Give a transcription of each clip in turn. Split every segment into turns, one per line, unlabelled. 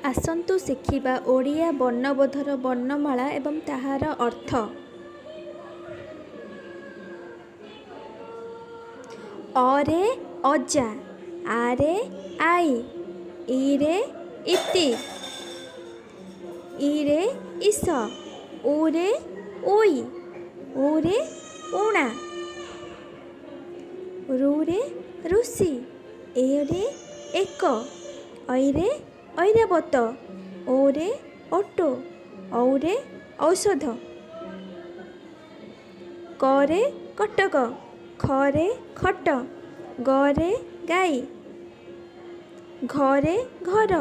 आसन्तु शिखिबा ओडिया वर्णबोधर वर्णमाला एवं ताहार अर्थ। अरे अजा, आरे आई, इरे इति, इरे इस, उरे उई, उरे उणा, रुरे ऋषि, एरे एक, ऐरे ऐरावत, ओरे ओटो, औरे औषध, करे कटक, खरे खट, गरे गाई, घरे घर,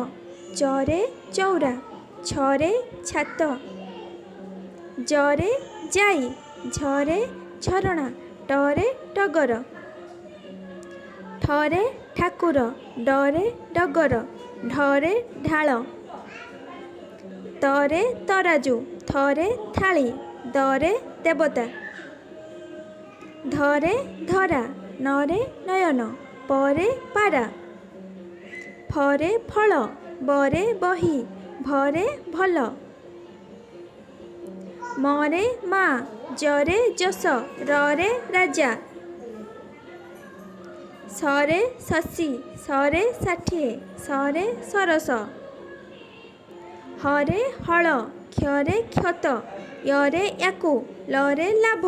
चरे चौरा, छरे छात, जरे जाई, झरे झरणा, टरे टगर, ठरे ठाकुर, डरे डगर, ढरे ढाल, तरे तराजू, थरे थाली, दरे देवता, धरे धरा, नरे नयन, परे पारा, फरे फल, बरे बही, भरे भल, मरे माँ, जरे जस, रे राजा, सरे शशि, सरे षाठिए, सरे सरस, हरे हल, क्षरे क्षत, यरे याकु, लरे लाभ।